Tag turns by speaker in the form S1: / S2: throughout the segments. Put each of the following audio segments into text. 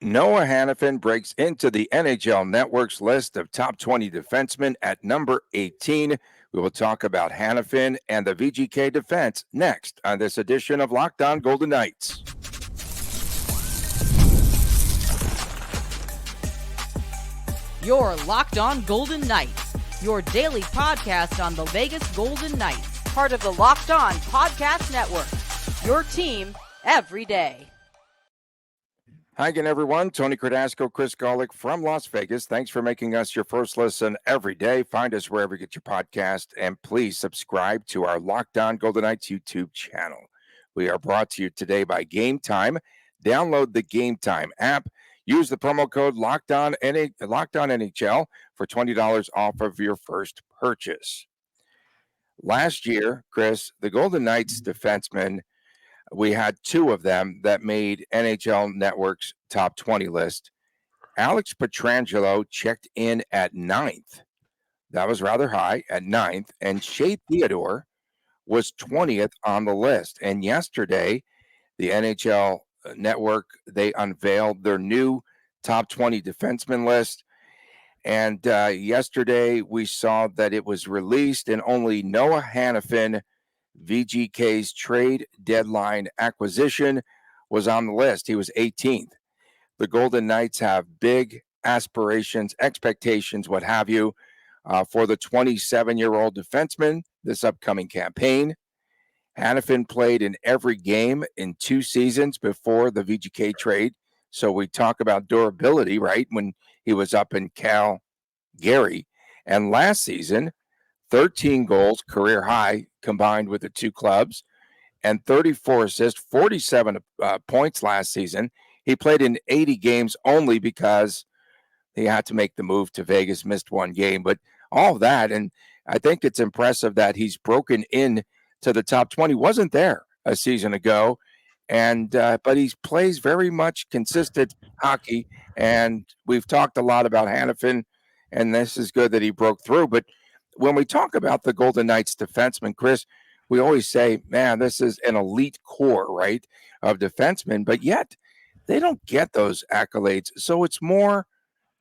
S1: Noah Hanifin breaks into the NHL Network's list of top 20 defensemen at number 18. We will talk about Hanifin and the VGK defense next on this edition of Locked On Golden Knights.
S2: You're Locked On Golden Knights, your daily podcast on the Vegas Golden Knights, part of the Locked On Podcast Network, your team every day.
S1: Hi again, everyone. Tony Cardasco, Chris Golick from Las Vegas. Thanks for making us your first listen every day. Find us wherever you get your podcast, and please subscribe to our Locked On Golden Knights YouTube channel. We are brought to you today by Gametime. Download the Gametime app. Use the promo code Locked On NHL for $20 off of your first purchase. Last year, Chris, the Golden Knights defensemen, we had two of them that made NHL Network's top 20 list. Alex Pietrangelo checked in at 9th. That was rather high at 9th. And Shea Theodore was 20th on the list. And yesterday, the NHL Network, they unveiled their new top 20 defenseman list. And yesterday, we saw that it was released, and only Noah Hanifin, VGK's trade deadline acquisition, was on the list. He was 18th. The Golden Knights have big aspirations, expectations, what have you, for the 27-year-old defenseman this upcoming campaign. Hanifin played in every game in 2 seasons before the VGK trade. So we talk about durability, right, when he was up in Calgary. And last season, 13 goals, career high, combined with the two clubs, and 34 assists, 47 points last season. He played in 80 games only because he had to make the move to Vegas, missed 1 game. But all of that, and I think it's impressive that he's broken in to the top 20. Wasn't there a season ago, and but he plays very much consistent hockey. And we've talked a lot about Hanifin, and this is good that he broke through. But when we talk about the Golden Knights defensemen, Chris, we always say, man, this is an elite core, right, of defensemen, but yet they don't get those accolades. So it's more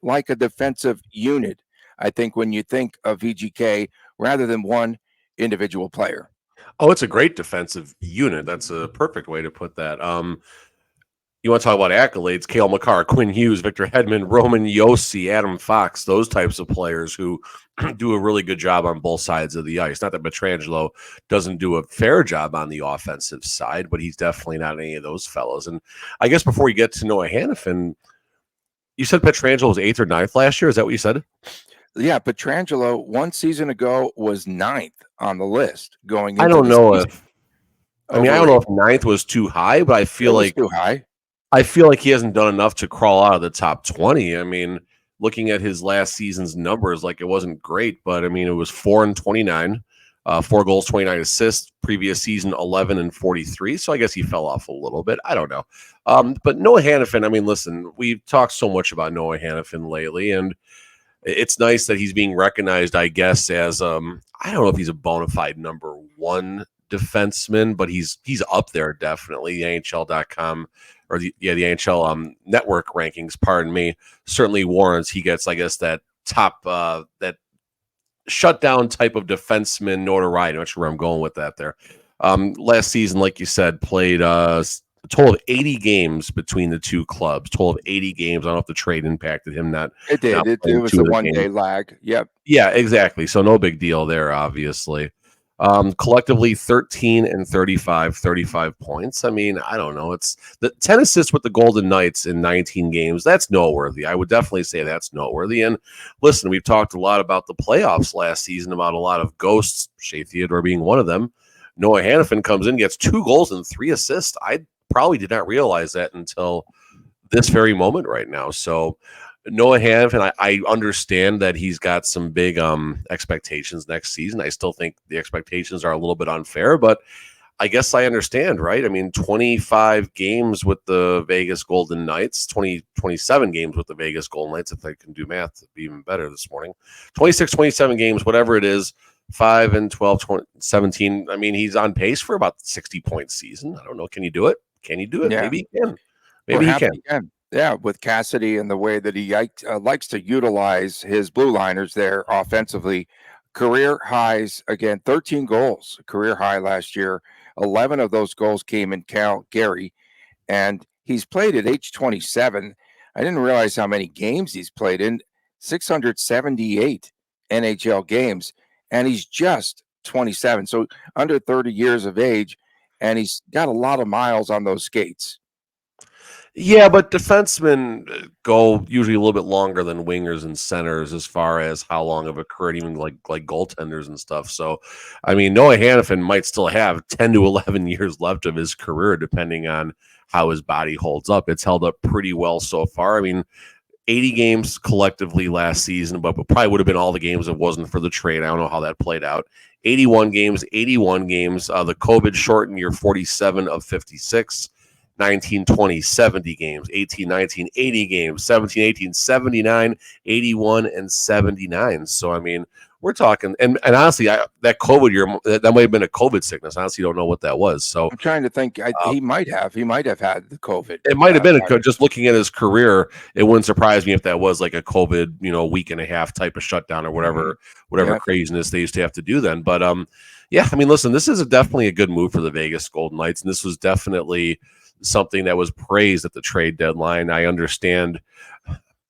S1: like a defensive unit, I think, when you think of VGK rather than one individual player.
S3: Oh, it's a great defensive unit. That's a perfect way to put that. You want to talk about accolades, Cale Makar, Quinn Hughes, Victor Hedman, Roman Josi, Adam Fox, those types of players who do a really good job on both sides of the ice. Not that Pietrangelo doesn't do a fair job on the offensive side, but he's definitely not any of those fellows. And I guess before we get to Noah Hanifin, you said Pietrangelo was 8th or 9th last year? Is that what you said?
S1: Yeah, Pietrangelo 1 season ago was 9th on the list going into
S3: I don't know
S1: season.
S3: if I don't know if 9th was too high, but I feel like
S1: too high.
S3: I feel like he hasn't done enough to crawl out of the top 20. I mean, looking at his last season's numbers, like it wasn't great, but I mean, it was 4-29, 4 goals, 29 assists. Previous season, 11-43. So I guess he fell off a little bit. I don't know. But Noah Hanifin, I mean, listen, we've talked so much about Noah Hanifin lately, and it's nice that he's being recognized, I guess, as I don't know if he's a bona fide number 1 defenseman, but he's up there definitely. The NHL.com or the NHL network rankings, pardon me, certainly warrants he gets, I guess, that top that shutdown type of defenseman notoriety. I'm not sure where I'm going with that there. Last season, like you said, played a total of 80 games between the two clubs. Total of 80 games. I don't know if the trade impacted him.
S1: It did. It was a 1-day lag. Yep.
S3: Yeah, exactly. So no big deal there, obviously. Collectively 13 and 35 points. I mean, I don't know. It's the 10 assists with the Golden Knights in 19 games. That's noteworthy. I would definitely say that's noteworthy. And listen, we've talked a lot about the playoffs last season, about a lot of ghosts, Shea Theodore being one of them. Noah Hanifin comes in, gets 2 goals and 3 assists. I probably did not realize that until this very moment right now. So Noah Hanifin, I understand that he's got some big expectations next season. I still think the expectations are a little bit unfair, but I guess I understand, right? I mean, 25 games with the Vegas Golden Knights, 27 games with the Vegas Golden Knights, if I can do math, it'd be even better this morning. 26, 27 games, whatever it is, 5 and 12, 20, 17. I mean, he's on pace for about 60-point season. I don't know. Can you do it? Can you do it?
S1: Yeah.
S3: Maybe he can. Maybe he can.
S1: Yeah, with Cassidy and the way that he likes to utilize his blue liners there offensively. Career highs, again, 13 goals, career high last year. 11 of those goals came in Calgary, and he's played at age 27. I didn't realize how many games he's played in, 678 NHL games, and he's just 27. So under 30 years of age, and he's got a lot of miles on those skates.
S3: Yeah, but defensemen go usually a little bit longer than wingers and centers as far as how long of a career, even like goaltenders and stuff. So, I mean, Noah Hanifin might still have 10 to 11 years left of his career, depending on how his body holds up. It's held up pretty well so far. I mean, 80 games collectively last season, but probably would have been all the games if it wasn't for the trade. I don't know how that played out. 81 games. The COVID shortened year, 47 of 56. 19, 20, 70 games, 18, 19, 80 games, 17, 18, 79, 81, and 79. So, I mean, we're talking, and honestly, that COVID year, that might have been a COVID sickness. I honestly don't know what that was. So
S1: I'm trying to think. He might have had the COVID.
S3: It might have been just looking at his career. It wouldn't surprise me if that was like a COVID, week and a half type of shutdown or whatever craziness they used to have to do then. But yeah, I mean, listen, this is definitely a good move for the Vegas Golden Knights, and this was definitely something that was praised at the trade deadline. I understand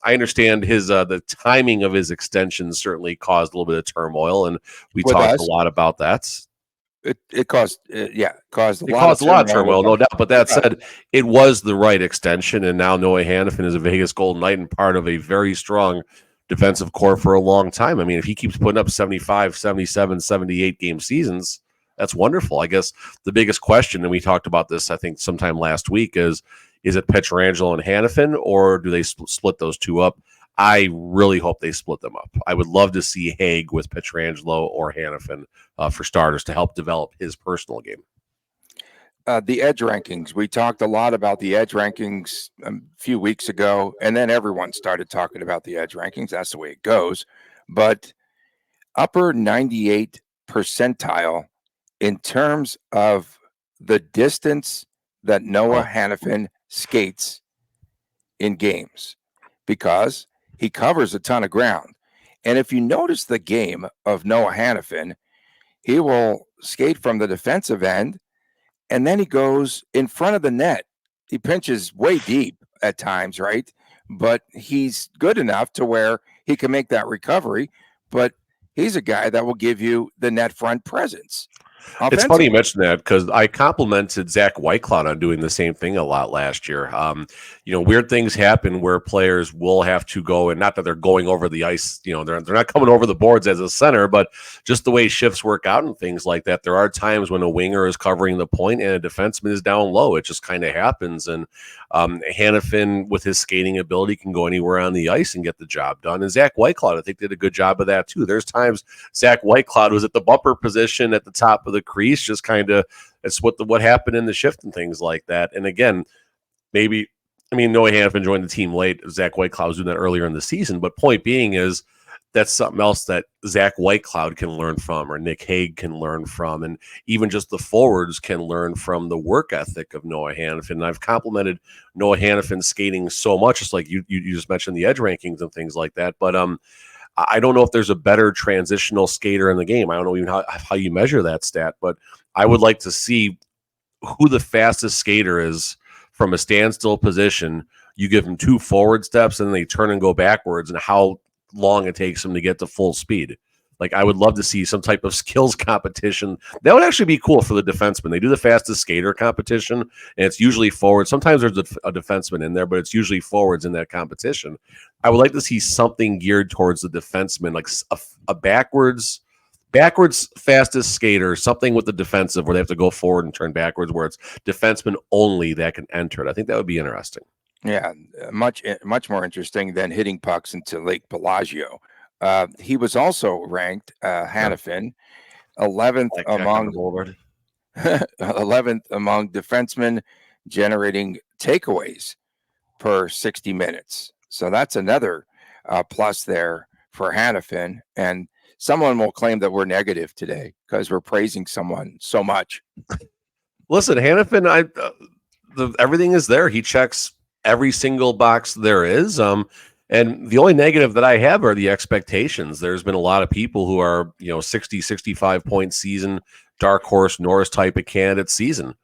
S3: his the timing of his extension certainly caused a little bit of turmoil, and we talked a lot about that.
S1: It caused a
S3: lot of turmoil, no doubt. But that said, it was the right extension, and now Noah Hanifin is a Vegas Golden Knight and part of a very strong defensive core for a long time. I mean, if he keeps putting up 75, 77, 78 game seasons, that's wonderful. I guess the biggest question, and we talked about this, I think, sometime last week, is it Pietrangelo and Hanifin, or do they split those two up? I really hope they split them up. I would love to see Haig with Pietrangelo or Hanifin for starters to help develop his personal game.
S1: The edge rankings. We talked a lot about the edge rankings a few weeks ago, and then everyone started talking about the edge rankings. That's the way it goes. But upper 98 percentile in terms of the distance that Noah Hanifin skates in games, because he covers a ton of ground. And if you notice the game of Noah Hanifin, he will skate from the defensive end, and then he goes in front of the net. He pinches way deep at times, right? But he's good enough to where he can make that recovery. But he's a guy that will give you the net front presence.
S3: It's funny you mentioned that, because I complimented Zach Whitecloud on doing the same thing a lot last year. Weird things happen where players will have to go, and not that they're going over the ice, they're not coming over the boards as a center, but just the way shifts work out and things like that. There are times when a winger is covering the point and a defenseman is down low. It just kind of happens. And Hanifin, with his skating ability, can go anywhere on the ice and get the job done. And Zach Whitecloud, I think, did a good job of that too. There's times Zach Whitecloud was at the bumper position at the top of the crease, just kind of, it's what happened in the shift and things like that. And again, Noah Hanifin joined the team late. Zach Whitecloud was doing that earlier in the season, but point being is that's something else that Zach Whitecloud can learn from, or Nick Hague can learn from, and even just the forwards can learn from the work ethic of Noah Hanifin. And I've complimented Noah Hanifin's skating so much, just like you just mentioned the edge rankings and things like that, but I don't know if there's a better transitional skater in the game. I don't know even how you measure that stat, but I would like to see who the fastest skater is from a standstill position. You give them 2 forward steps and then they turn and go backwards, and how long it takes them to get to full speed. Like, I would love to see some type of skills competition. That would actually be cool for the defenseman. They do the fastest skater competition, and it's usually forward. Sometimes there's a defenseman in there, but it's usually forwards in that competition. I would like to see something geared towards the defenseman, like a backwards fastest skater, something with the defensive where they have to go forward and turn backwards, where it's defenseman only that can enter it. I think that would be interesting.
S1: Yeah, much more interesting than hitting pucks into Lake Bellagio. He was also ranked, Hanifin, 11th among defensemen generating takeaways per 60 minutes. So that's another plus there for Hanifin. And someone will claim that we're negative today because we're praising someone so much.
S3: Listen, Hanifin, everything is there. He checks every single box there is. And the only negative that I have are the expectations. There's been a lot of people who are, 60, 65 point season, dark horse Norris type of candidate season.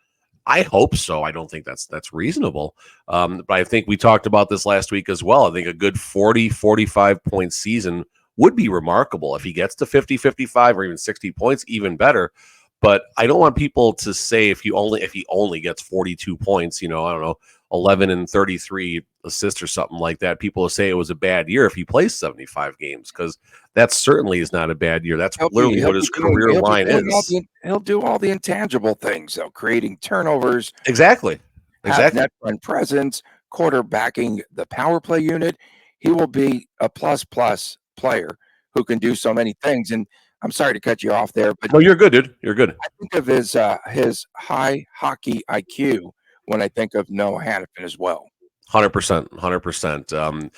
S3: I hope so. I don't think that's reasonable. But I think we talked about this last week as well. I think a good 40, 45 point season would be remarkable. If he gets to 50, 55, or even 60 points, even better. But I don't want people to say if he only gets 42 points, I don't know, 11 and 33 assists or something like that. People will say it was a bad year if he plays 75 games, because that certainly is not a bad year. That's literally what his career line is.
S1: He'll do all the intangible things, though, creating turnovers,
S3: Exactly.
S1: have net front presence, quarterbacking the power play unit. He will be a plus player who can do so many things. And I'm sorry to cut you off there, but
S3: no, you're good, dude. You're good.
S1: I think of his high hockey IQ when I think of Noah Hanifin as well.
S3: 100%.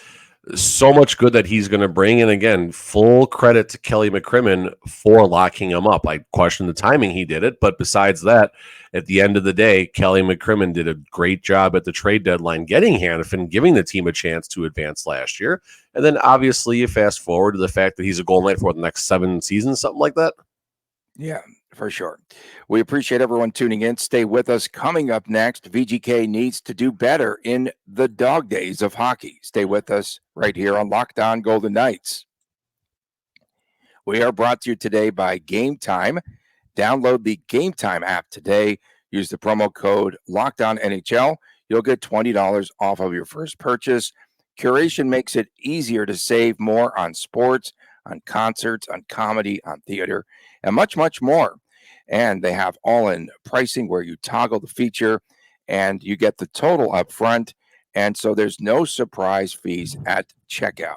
S3: So much good that he's going to bring. And again, full credit to Kelly McCrimmon for locking him up. I question the timing he did it, but besides that, at the end of the day, Kelly McCrimmon did a great job at the trade deadline getting Hanifin, giving the team a chance to advance last year. And then obviously you fast forward to the fact that he's a Golden Knight for the next 7 seasons, something like that.
S1: Yeah, for sure. We appreciate everyone tuning in. Stay with us. Coming up next, VGK needs to do better in the dog days of hockey. Stay with us right here on Locked On Golden Knights. We are brought to you today by Gametime. Download the Gametime app today. Use the promo code LOCKEDONNHL. You'll get $20 off of your first purchase. Curation makes it easier to save more on sports, on concerts, on comedy, on theater, and much, much more. And they have all-in pricing where you toggle the feature and you get the total up front. And so there's no surprise fees at checkout.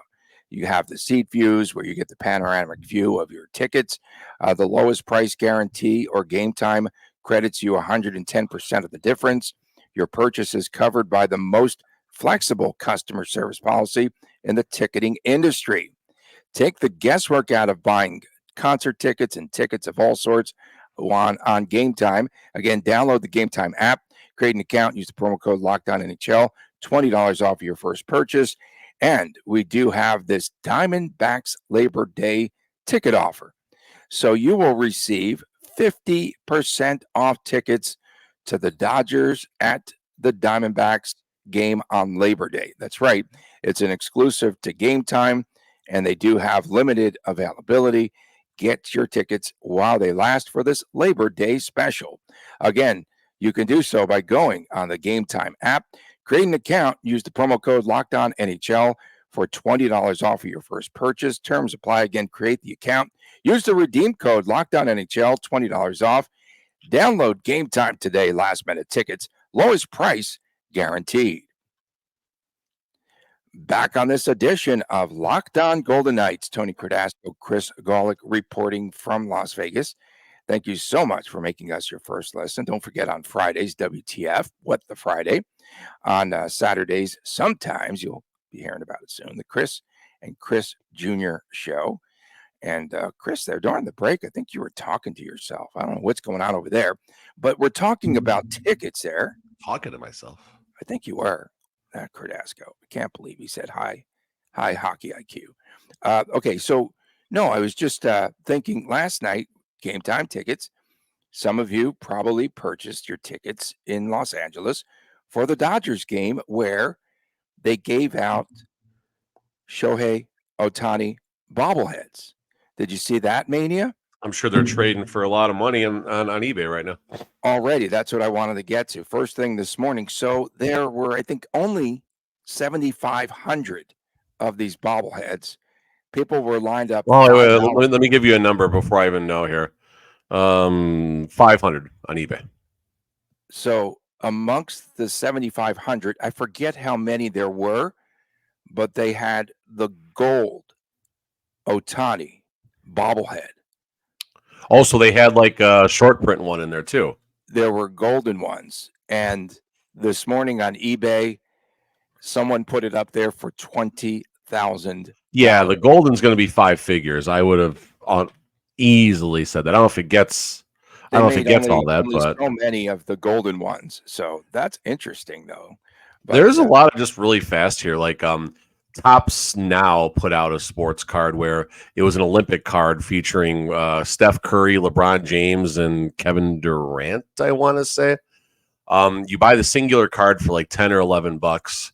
S1: You have the seat views where you get the panoramic view of your tickets. The lowest price guarantee or Gametime credits you 110% of the difference. Your purchase is covered by the most flexible customer service policy in the ticketing industry. Take the guesswork out of buying concert tickets and tickets of all sorts on Gametime. Again, download the Gametime app, create an account, use the promo code LOCKEDONNHL, $20 off your first purchase. And we do have this Diamondbacks Labor Day ticket offer. So you will receive 50% off tickets to the Dodgers at the Diamondbacks game on Labor Day. That's right. It's an exclusive to Gametime, and they do have limited availability. Get your tickets while they last for this Labor Day special. Again, you can do so by going on the Gametime app, create an account, use the promo code LOCKEDONNHL for $20 off of your first purchase. Terms apply. Again, create the account, use the redeem code LOCKEDONNHL, $20 off. Download Gametime today. Last minute tickets, lowest price guaranteed. Back on this edition of Locked On Golden Knights, Tony Cardasco, Chris Golick reporting from Las Vegas. Thank you so much for making us your first listen. Don't forget on Fridays, WTF, What the Friday. On Saturdays, sometimes you'll be hearing about it soon, the Chris and Chris Jr. show. And Chris, there during the break, I think you were talking to yourself. I don't know what's going on over there, but we're talking about tickets there.
S3: Talking to myself.
S1: I think you were. Cardasco. I can't believe he said high hockey IQ. Okay, so no, I was just thinking last night, Gametime tickets. Some of you probably purchased your tickets in Los Angeles for the Dodgers game where they gave out Shohei Ohtani bobbleheads. Did you see that, Mania?
S3: I'm sure they're trading for a lot of money on eBay right now.
S1: Already, that's what I wanted to get to. First thing this morning. So there were, I think, only 7,500 of these bobbleheads. People were lined up.
S3: Oh, wait, let me give you a number before I even know here. 500 on eBay.
S1: So amongst the 7,500, I forget how many there were, but they had the gold Ohtani bobblehead.
S3: Also, they had like a short print one in there too.
S1: There were golden ones. And this morning on eBay, someone put it up there for $20,000.
S3: Yeah, the golden's going to be 5 figures. I would have easily said that. I don't know if it gets all that, but
S1: so many of the golden ones. So that's interesting, though. But
S3: There's a lot of just really fast here. Like Topps now put out a sports card where it was an Olympic card featuring Steph Curry, LeBron James, and Kevin Durant, I want to say. You buy the singular card for like 10 or 11 bucks.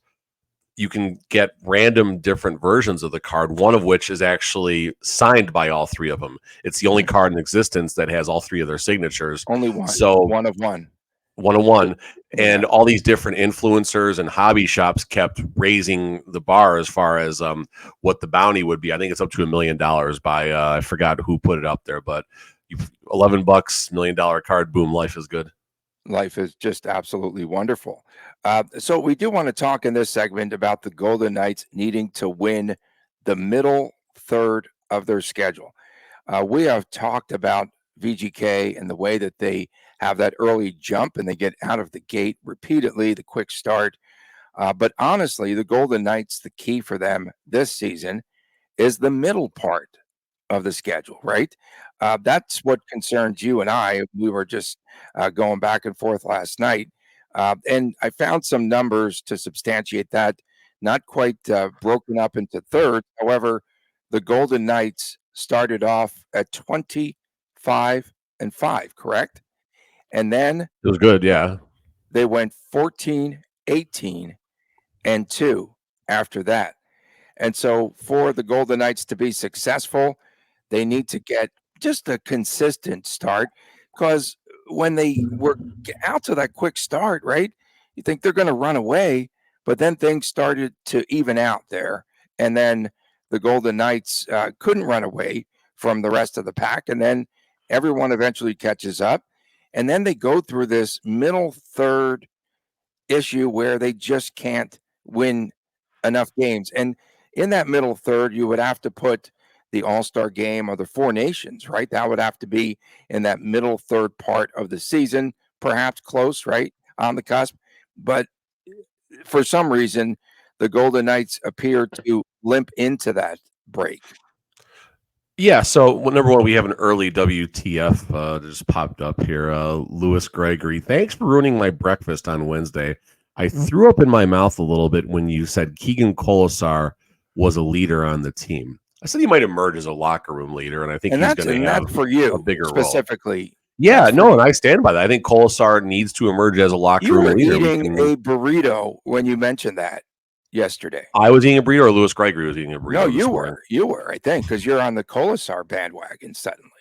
S3: You can get random different versions of the card, one of which is actually signed by all three of them. It's the only card in existence that has all three of their signatures.
S1: only one.
S3: So
S1: one of one.
S3: 101. And
S1: Yeah.
S3: all these different influencers and hobby shops kept raising the bar as far as what the bounty would be. I think it's up to $1 million by I forgot who put it up there, but $11, $1 million card, boom, life is good.
S1: Life is just absolutely wonderful. So we do want to talk in this segment about the Golden Knights needing to win the middle third of their schedule. We have talked about VGK and the way that they have that early jump and they get out of the gate repeatedly, the quick start. But honestly, the Golden Knights, the key for them this season is the middle part of the schedule, right? That's what concerns you and I. We were just going back and forth last night. And I found some numbers to substantiate that, not quite broken up into thirds. However, the Golden Knights started off at 25-5, correct? And then
S3: It was good, yeah.
S1: they went 14, 18, and 2 after that. And so for the Golden Knights to be successful, they need to get just a consistent start, because when they were out to that quick start, right, you think they're going to run away, but then things started to even out there. And then the Golden Knights couldn't run away from the rest of the pack. And then everyone eventually catches up. And then they go through this middle third issue where they just can't win enough games. And in that middle third, you would have to put the All-Star game or the Four Nations, right? That would have to be in that middle third part of the season, perhaps close, right, on the cusp. But for some reason, the Golden Knights appear to limp into that break.
S3: Yeah, so number one, we have an early WTF that just popped up here. Lewis Gregory, thanks for ruining my breakfast on Wednesday. I threw up in my mouth a little bit when you said Keegan Kolesar was a leader on the team. I said he might emerge as a locker room leader, and I think he's going to have
S1: for you
S3: a bigger
S1: specifically.
S3: Role. Yeah, no, and I stand by that. I think Kolesar needs to emerge as a locker room leader.
S1: You were eating a burrito when you mentioned that yesterday.
S3: I was eating a burrito, or Lewis Gregory was eating a burrito.
S1: No, you were, I think, because you're on the Kolesar bandwagon suddenly.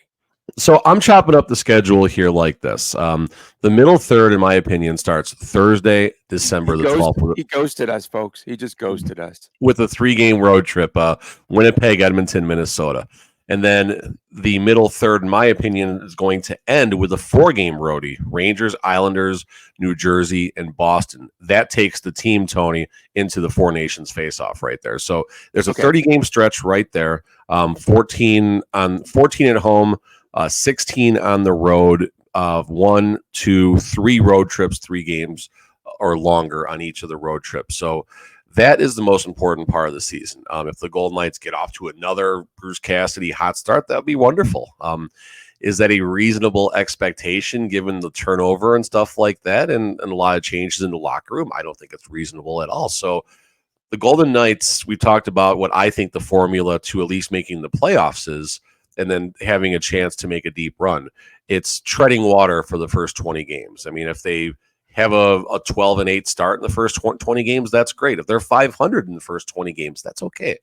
S3: So I'm chopping up the schedule here like this. The middle third, in my opinion, starts Thursday, December the 12th.
S1: He ghosted us, folks. He just ghosted us.
S3: With a 3-game road trip, Winnipeg, Edmonton, Minnesota. And then the middle third, in my opinion, is going to end with a 4-game roadie. Rangers, Islanders, New Jersey, and Boston. That takes the team, Tony, into the Four Nations face-off right there. So there's a 30-game stretch right there. 14 at home, 16 on the road, 1, 2, 3 road trips, 3 games or longer on each of the road trips. So that is the most important part of the season. If the Golden Knights get off to another Bruce Cassidy hot start, that would be wonderful. Is that a reasonable expectation given the turnover and stuff like that and a lot of changes in the locker room? I don't think it's reasonable at all. So the Golden Knights, we've talked about what I think the formula to at least making the playoffs is, and then having a chance to make a deep run. It's treading water for the first 20 games. I mean, if they have a 12-8 start in the first 20 games, that's great. If they're 500 in the first 20 games, that's okay.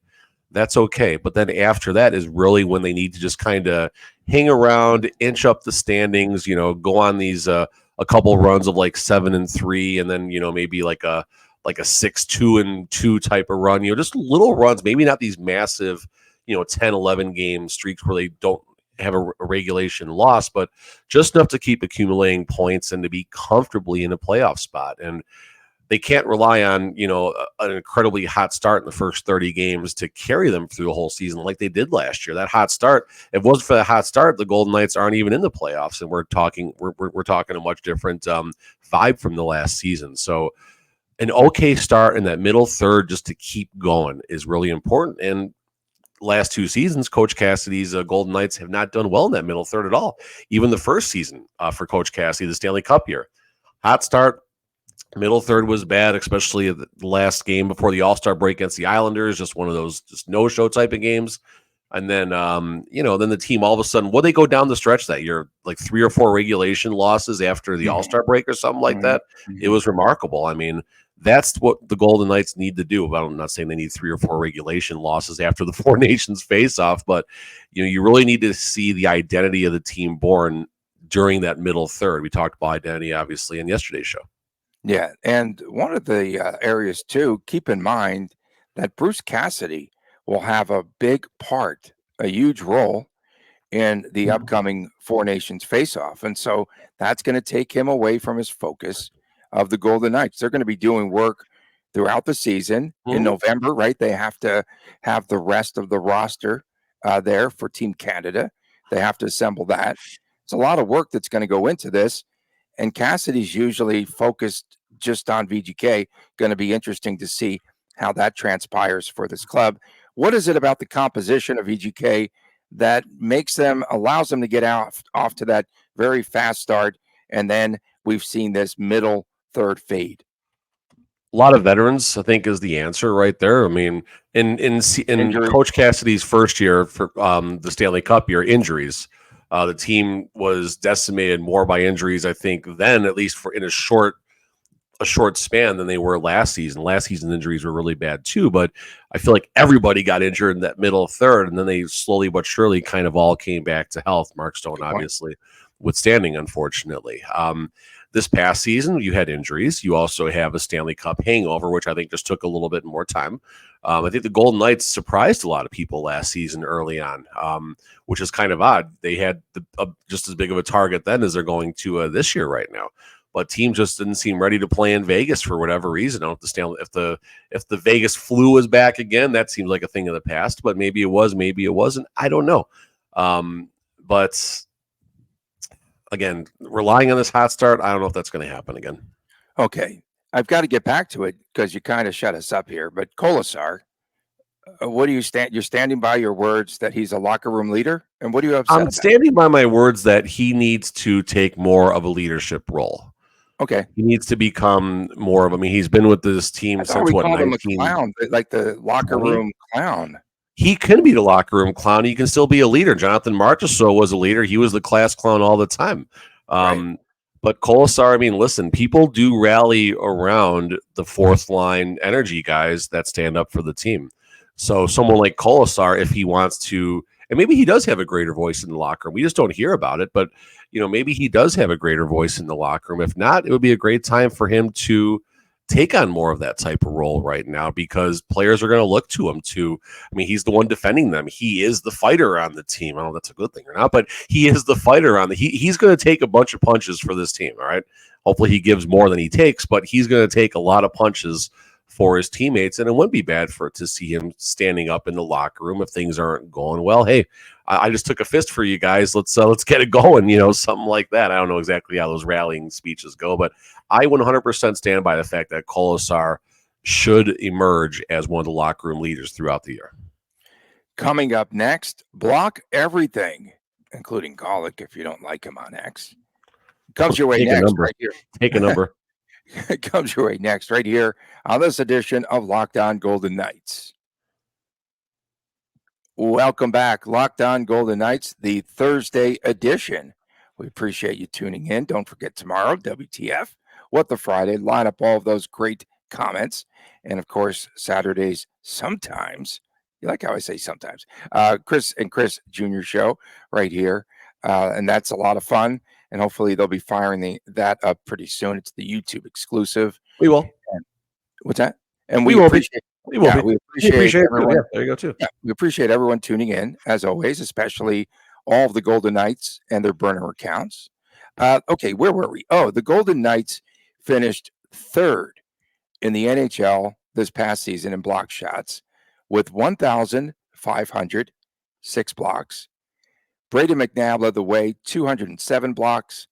S3: That's okay. But then after that is really when they need to just kind of hang around, inch up the standings, go on these a couple runs of like 7-3, and then maybe like a 6-2-2 type of run. Just little runs, maybe not these massive 10-11 game streaks where they don't have a regulation loss, but just enough to keep accumulating points and to be comfortably in a playoff spot. And they can't rely on, an incredibly hot start in the first 30 games to carry them through the whole season like they did last year. That hot start, if it wasn't for that hot start, the Golden Knights aren't even in the playoffs. And we're talking a much different vibe from the last season. So an okay start in that middle third just to keep going is really important. And last 2 seasons, Coach Cassidy's Golden Knights have not done well in that middle third at all. Even the first season for Coach Cassidy, the Stanley Cup year. Hot start, Middle third was bad, especially the last game before the All-Star break against the Islanders, just one of those just no-show type of games. And then, then the team all of a sudden, they go down the stretch that year, like 3 or 4 regulation losses after the All-Star break or something like that. It was remarkable. I mean, that's what the Golden Knights need to do. I'm not saying they need 3 or 4 regulation losses after the Four Nations face-off, but you really need to see the identity of the team born during that middle third. We talked about identity, obviously, in yesterday's show.
S1: Yeah, and one of the areas too, keep in mind that Bruce Cassidy will have a big part, a huge role in the upcoming Four Nations face-off. And so that's going to take him away from his focus of the Golden Knights. They're going to be doing work throughout the season. In November, right? They have to have the rest of the roster there for Team Canada. They have to assemble that. It's a lot of work that's going to go into this. And Cassidy's usually focused just on VGK. Going to be interesting to see how that transpires for this club. What is it about the composition of VGK that allows them to get off to that very fast start, and then we've seen this middle third fade?
S3: A lot of veterans, I think, is the answer right there. I mean, in Coach Cassidy's first year for the Stanley Cup year, injuries. The team was decimated more by injuries, I think, then at least in a short span than they were last season. Last season injuries were really bad too, but I feel like everybody got injured in that middle third, and then they slowly but surely kind of all came back to health. Mark Stone, obviously, withstanding, unfortunately. This past season, you had injuries. You also have a Stanley Cup hangover, which I think just took a little bit more time. I think the Golden Knights surprised a lot of people last season early on, which is kind of odd. They had just as big of a target then as they're going to this year right now. But teams just didn't seem ready to play in Vegas for whatever reason. I don't understand if the Vegas flu was back again. That seems like a thing of the past, but maybe it was, maybe it wasn't. I don't know. But again, relying on this hot start, I don't know if that's going to happen again.
S1: Okay, I've got to get back to it because you kind of shut us up here. But Kolasar, what do you stand? You're standing by your words that he's a locker room leader, and what do you upset
S3: I'm
S1: about?
S3: standing by my words that he needs to take more of a leadership role.
S1: Okay,
S3: he needs to become more of. I mean, he's been with this team since what?
S1: Called him a clown, like the locker room clown.
S3: He can be the locker room clown. He can still be a leader. Jonathan Marchessault was a leader. He was the class clown all the time.
S1: Right.
S3: But Kolasar, I mean, listen, people do rally around the fourth line energy guys that stand up for the team. So someone like Kolasar, if he wants to, and maybe he does have a greater voice in the locker room. We just don't hear about it, but maybe he does have a greater voice in the locker room. If not, it would be a great time for him to take on more of that type of role right now, because players are going to look to him to, I mean, he's the one defending them. He is the fighter on the team. I don't know if that's a good thing or not, but he is the fighter on he's going to take a bunch of punches for this team. All right. Hopefully he gives more than he takes, but he's going to take a lot of punches for his teammates. And it wouldn't be bad to see him standing up in the locker room if things aren't going well. Hey, I just took a fist for you guys. Let's get it going. Something like that. I don't know exactly how those rallying speeches go, but I 100% stand by the fact that Kolasar should emerge as one of the locker room leaders throughout the year.
S1: Coming up next, block everything, including Golic, if you don't like him on X. Comes your way next, right here.
S3: Take a number.
S1: It comes your way next, right here on this edition of Locked On Golden Knights. Welcome back, Locked On Golden Knights, the Thursday edition. We appreciate you tuning in. Don't forget tomorrow, WTF, What the Friday, line up all of those great comments. And of course, Saturdays, sometimes, you like how I say sometimes, Chris and Chris Jr. show right here. And that's a lot of fun. And hopefully they'll be firing that up pretty soon. It's the YouTube exclusive.
S3: We will.
S1: And, what's that? And we appreciate
S3: we appreciate
S1: everyone.
S3: Yeah, there you go too.
S1: Yeah, we appreciate everyone tuning in, as always, especially all of the Golden Knights and their burner accounts. Okay, where were we? Oh, the Golden Knights finished third in the NHL this past season in block shots with 1,506 blocks. Braden McNabb led the way, 207 blocks.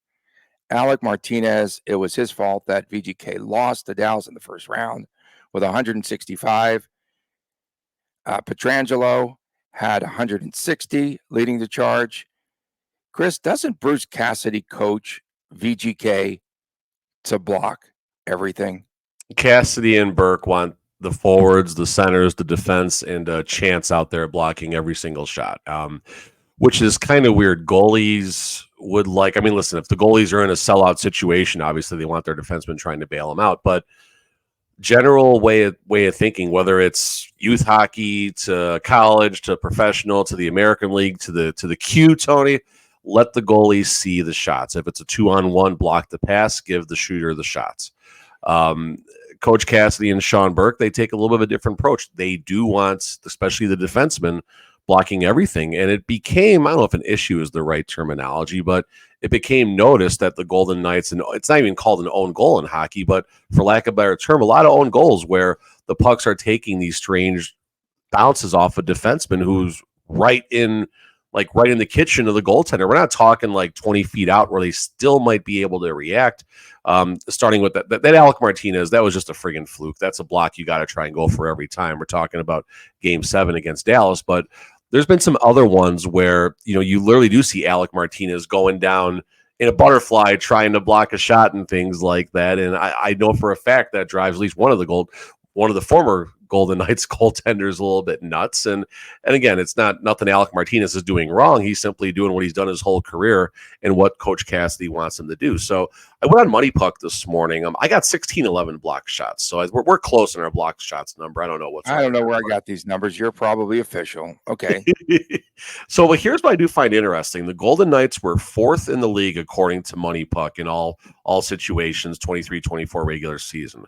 S1: Alec Martinez, it was his fault that VGK lost to Dallas in the first round with 165. Pietrangelo had 160, leading the charge. Chris, doesn't Bruce Cassidy coach VGK to block? everything.
S3: Cassidy and Burke want the forwards, the centers, the defense, and Chance out there blocking every single shot, which is kind of weird. Goalies would like, I mean, listen, if the goalies are in a sellout situation, obviously they want their defensemen trying to bail them out. But general way of thinking, whether it's youth hockey to college to professional to the American League to the Q, Tony, let the goalies see the shots. If it's a 2-on-1, block the pass, give the shooter the shots. Coach Cassidy and Sean Burke, they take a little bit of a different approach. They do want, especially the defensemen, blocking everything. And it became, I don't know if an issue is the right terminology, but it became noticed that the Golden Knights, and it's not even called an own goal in hockey, but for lack of a better term, a lot of own goals where the pucks are taking these strange bounces off a defenseman who's right in the kitchen of the goaltender. We're not talking like 20 feet out where they still might be able to react. Starting with that Alec Martinez, that was just a friggin' fluke. That's a block you got to try and go for every time. We're talking about Game 7 against Dallas, but there's been some other ones where, you literally do see Alec Martinez going down in a butterfly trying to block a shot and things like that. And I know for a fact that drives at least one of the former Golden Knights goaltenders a little bit nuts. And again, it's nothing Alec Martinez is doing wrong. He's simply doing what he's done his whole career and what Coach Cassidy wants him to do. So I went on Money Puck this morning. I got 16-11 block shots. So we're close in our block shots number. I don't know
S1: where I got these numbers. You're probably official. Okay.
S3: So here's what I do find interesting. The Golden Knights were 4th in the league according to Money Puck in all situations, 23-24 regular season.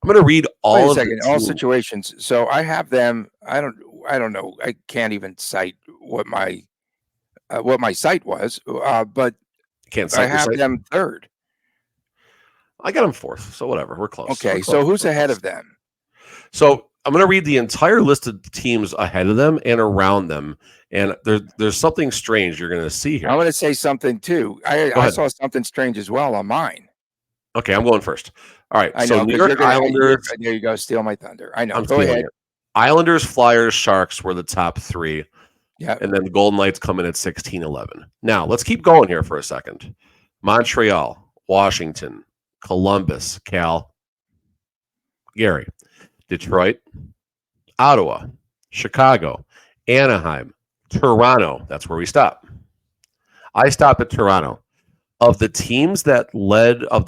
S3: I'm going to read all
S1: situations. So I have them. I don't know. I can't even cite what my site was. But I have them 3rd.
S3: I got them 4th. So whatever. We're close.
S1: Okay. So who's ahead of them?
S3: So I'm going to read the entire list of teams ahead of them and around them. And there's something strange you're going to see here.
S1: I'm going to say something too. I saw something strange as well on mine.
S3: Okay, I'm going first. All right.
S1: I
S3: so
S1: know,
S3: New York Islanders.
S1: There you go. Steal my thunder. I know.
S3: Go ahead. Islanders, Flyers, Sharks were the top 3.
S1: Yeah.
S3: And then the Golden Knights come in at 16-11. Now, let's keep going here for a second. Montreal, Washington, Columbus, Gary, Detroit, Ottawa, Chicago, Anaheim, Toronto. That's where we stop. I stop at Toronto. Of the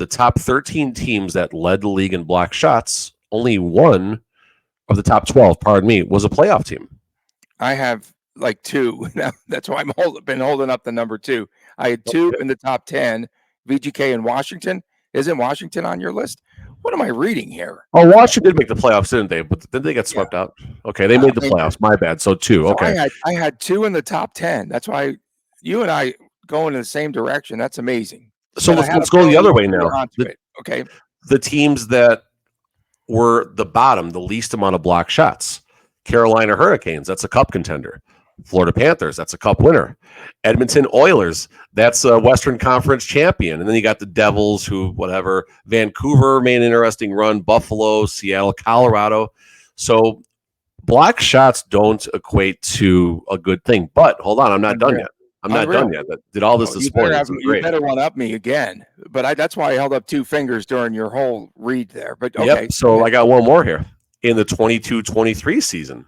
S3: top 13 teams that led the league in block shots, only one of the top 12, was a playoff team.
S1: I have like 2. That's why I've been holding up the number 2. I had 2 in the top 10, VGK and Washington. Isn't Washington on your list? What am I reading here?
S3: Oh, Washington did make the playoffs, didn't they? But did they get swept out? Okay, they made the playoffs. My bad. So 2. Okay.
S1: So I had 2 in the top 10. That's why you and I going in the same direction. That's amazing.
S3: So let's go the other way now.
S1: Okay.
S3: The teams that were the bottom, the least amount of block shots. Carolina Hurricanes, that's a cup contender. Florida Panthers, that's a cup winner. Edmonton Oilers, that's a Western Conference champion. And then you got the Devils, Vancouver made an interesting run. Buffalo, Seattle, Colorado. So block shots don't equate to a good thing. But hold on, I'm not done yet. I'm not done yet. Did all this this morning.
S1: You better one up me again. But that's why I held up 2 fingers during your whole read there. But okay.
S3: Yep. So I got one more here. In the 22-23 season,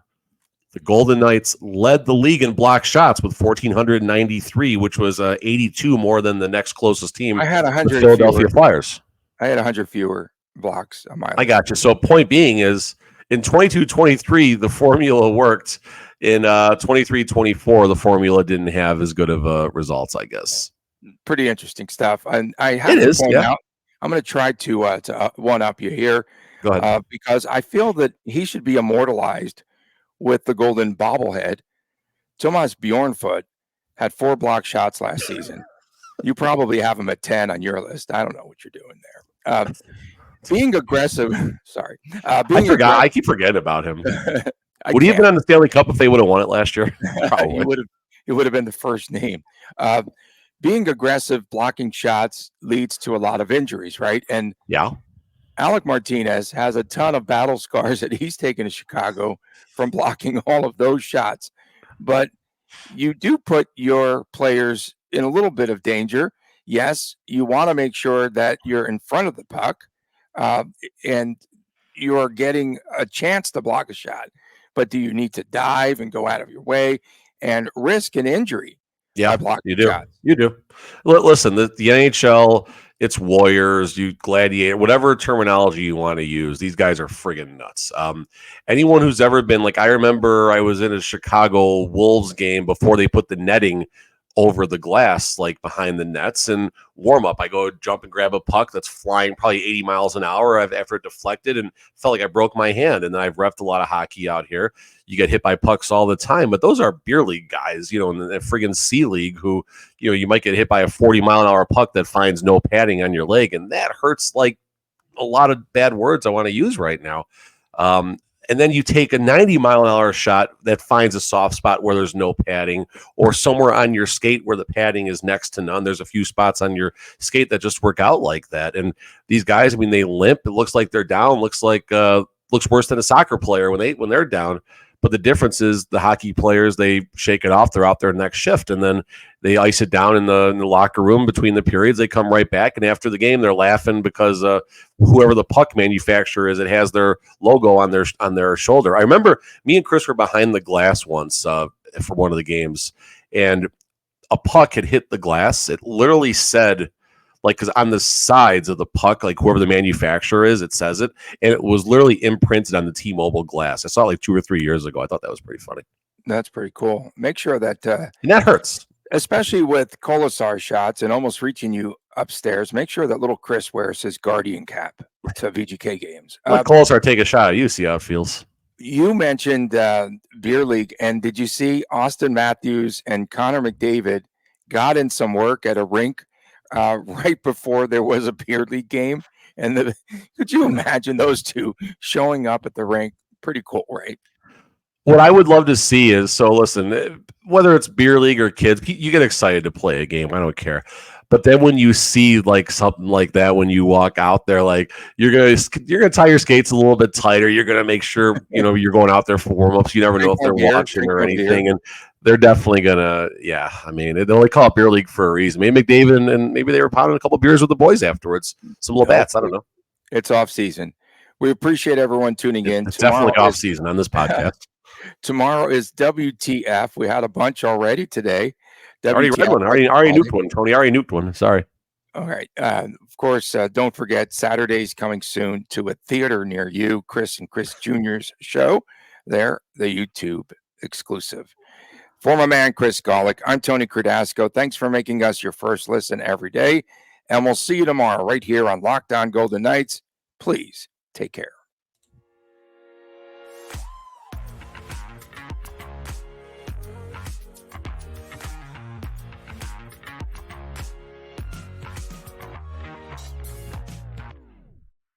S3: the Golden Knights led the league in block shots with 1,493, which was 82 more than the next closest team.
S1: I had 100.
S3: Philadelphia Flyers.
S1: I had 100 fewer blocks on my list.
S3: I got you. So point being is in 22-23, the formula worked. In 23-24, the formula didn't have as good of results, I guess.
S1: Pretty interesting stuff. And I have to point out, I'm going to try to one up you here.
S3: Go ahead.
S1: Because I feel that he should be immortalized with the golden bobblehead. Tomas Bjornfoot had 4 block shots last season. You probably have him at 10 on your list. I don't know what you're doing there. Being aggressive. Sorry.
S3: I keep forgetting about him. Would he have been on the Stanley Cup if they would have won it last year? Probably.
S1: It would have been the first name. Being aggressive, blocking shots leads to a lot of injuries, right? And Alec Martinez has a ton of battle scars that he's taken to Chicago from blocking all of those shots. But you do put your players in a little bit of danger. Yes, you want to make sure that you're in front of the puck. and you are getting a chance to block a shot. But do you need to dive and go out of your way and risk an injury by
S3: Yeah,
S1: blocking
S3: you do.
S1: shots?
S3: You do. Listen, the NHL, it's Warriors, you gladiator, whatever terminology you want to use. These guys are friggin' nuts. Anyone who's ever been like, I remember I was in a Chicago Wolves game before they put the netting over the glass, like behind the nets, and warm up. I go jump and grab a puck that's flying probably 80 miles an hour. After it deflected and felt like I broke my hand. And then I've reffed a lot of hockey out here. You get hit by pucks all the time, but those are beer league guys, in the friggin' C League who, you might get hit by a 40-mile-an-hour puck that finds no padding on your leg. And that hurts like a lot of bad words I want to use right now. And then you take a 90-mile-an-hour shot that finds a soft spot where there's no padding, or somewhere on your skate where the padding is next to none. There's a few spots on your skate that just work out like that. And these guys, I mean, they limp. It looks like they're down. Looks worse than a soccer player when they're down. But the difference is the hockey players, they shake it off. They're out their next shift, and then they ice it down in the locker room between the periods. They come right back, and after the game, they're laughing because whoever the puck manufacturer is, it has their logo on their shoulder. I remember me and Chris were behind the glass once for one of the games, and a puck had hit the glass. It literally said, like, because on the sides of the puck, like whoever the manufacturer is, it says it, and it was literally imprinted on the T-Mobile glass. I saw it like 2 or 3 years ago. I thought that was pretty funny.
S1: That's pretty cool. Make sure that,
S3: and that hurts,
S1: especially with Colasar shots and almost reaching you upstairs. Make sure that little Chris wears his Guardian cap to VGK games.
S3: Let Colasar take a shot at you. See how it feels.
S1: You mentioned beer league, and did you see Austin Matthews and Connor McDavid got in some work at a rink right before there was a beer league game? And could you imagine those two showing up at the rink? Pretty cool, right?
S3: What I would love to see is, so listen, whether it's beer league or kids, you get excited to play a game. I don't care. But then when you see like something like that, when you walk out there, like you're gonna tie your skates a little bit tighter. You're gonna make sure you're going out there for warm ups. You never know if they're watching or anything, and they're definitely gonna. Yeah, I mean, they only call it beer league for a reason. Maybe McDavid and maybe they were pounding a couple beers with the boys afterwards. Some little bats. I don't know.
S1: It's off season. We appreciate everyone tuning in.
S3: It's definitely off season on this podcast.
S1: Tomorrow is WTF. We had a bunch already today.
S3: Already read one. Already nuked one. Tony already nuked one. Sorry.
S1: All right. Of course, don't forget Saturday's coming soon to a theater near you. Chris and Chris Jr.'s show. There, the YouTube exclusive. For my man, Chris Golick, I'm Tony Cardasco. Thanks for making us your first listen every day. And we'll see you tomorrow right here on Locked On Golden Knights. Please take care.